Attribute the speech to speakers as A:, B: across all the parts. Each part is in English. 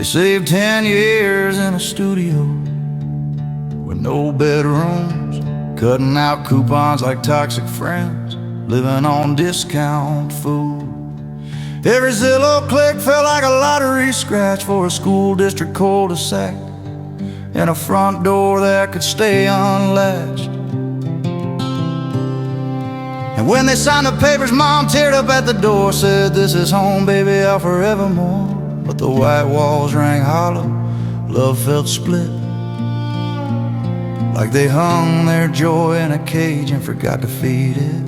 A: saved 10 years in a studio with no bedrooms, cutting out coupons like toxic friends, living on discount food. Every Zillow click felt like a lottery scratch for a school district cul-de-sac and a front door that could stay unlatched. And when they signed the papers, Mom teared up at the door, said, "This is home, baby, out forevermore." But the white walls rang hollow, love felt split, like they hung their joy in a cage and forgot to feed it.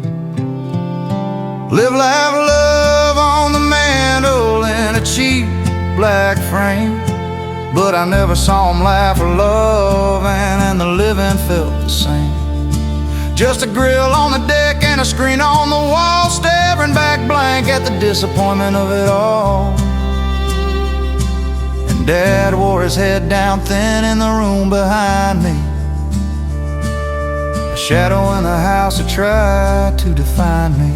A: Live, laugh, love on the mantle in a cheap black frame, but I never saw them laugh or love, and the living felt the same. Just a grill on the deck and a screen on the wall, staring back blank at the disappointment of it all. And Dad wore his head down thin in the room behind me, a shadow in the house that tried to define me.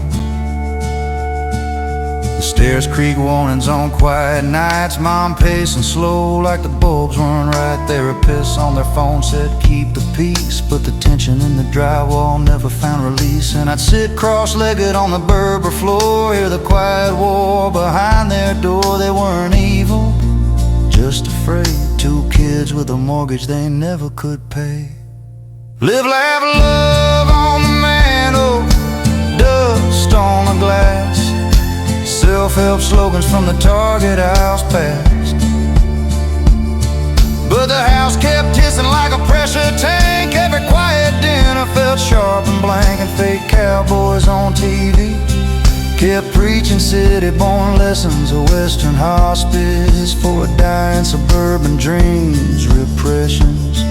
A: The stairs creak warnings on quiet nights, Mom pacing slow like the bulbs weren't right. Therapists on their phone said keep the peace, but the tension in the drywall never found release. And I'd sit cross-legged on the Berber floor, hear the quiet war behind their door. They weren't evil, just afraid. Two kids with a mortgage they never could pay. Live, laugh, love on the mantle, dust on the glass, self-help slogans from the Target house past. But the house kept hissing like a pressure tank. Every quiet dinner felt sharp and blank, and fake cowboys on TV kept preaching city-born lessons, a western hospice for a dying suburban dreams, repressions.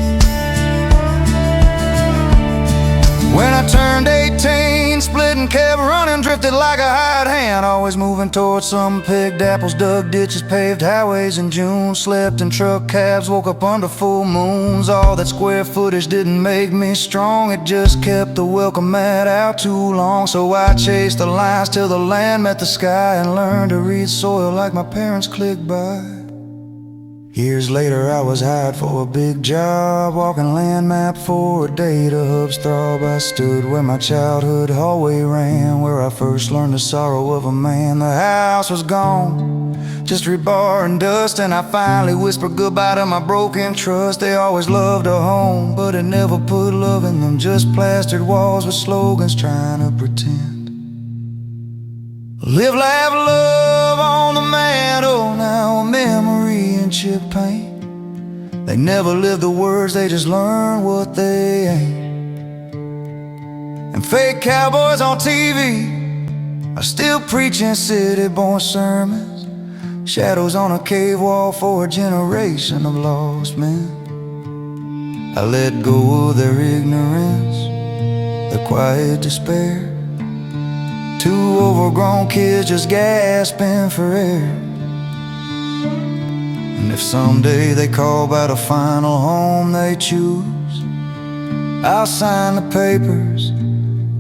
A: When I turned 18, split and kept running, drifted like a hired hand, always moving towards some picked apples, dug ditches, paved highways in June, slept in truck cabs, woke up under full moons. All that square footage didn't make me strong, it just kept the welcome mat out too long. So I chased the lines till the land met the sky, and learned to read soil like my parents clicked by. Years later I was hired for a big job, walking land map for a data hub's throb. I stood where my childhood hallway ran, where I first learned the sorrow of a man. The house was gone, just rebar and dust, and I finally whispered goodbye to my broken trust. They always loved a home, but it never put love in them, just plastered walls with slogans trying to pretend. Live, laugh, love on the mantle, now a memory in chip paint. They never lived the words, they just learned what they ain't. And fake cowboys on TV are still preaching city-born sermons, shadows on a cave wall for a generation of lost men. I let go of their ignorance, their quiet despair. Two overgrown kids just gasping for air. And if someday they call about a final home they choose, I'll sign the papers,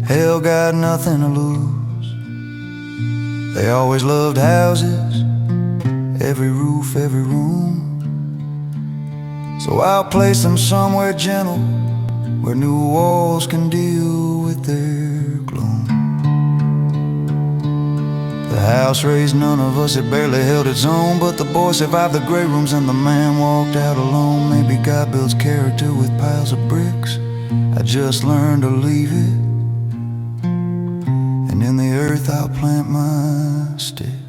A: hell got nothing to lose. They always loved houses, every roof, every room. So I'll place them somewhere gentle, where new walls can deal with their gloom. The house raised none of us, it barely held its own, but the boy survived the grey rooms and the man walked out alone. Maybe God builds character with piles of bricks, I just learned to leave it, and in the earth I'll plant my stick.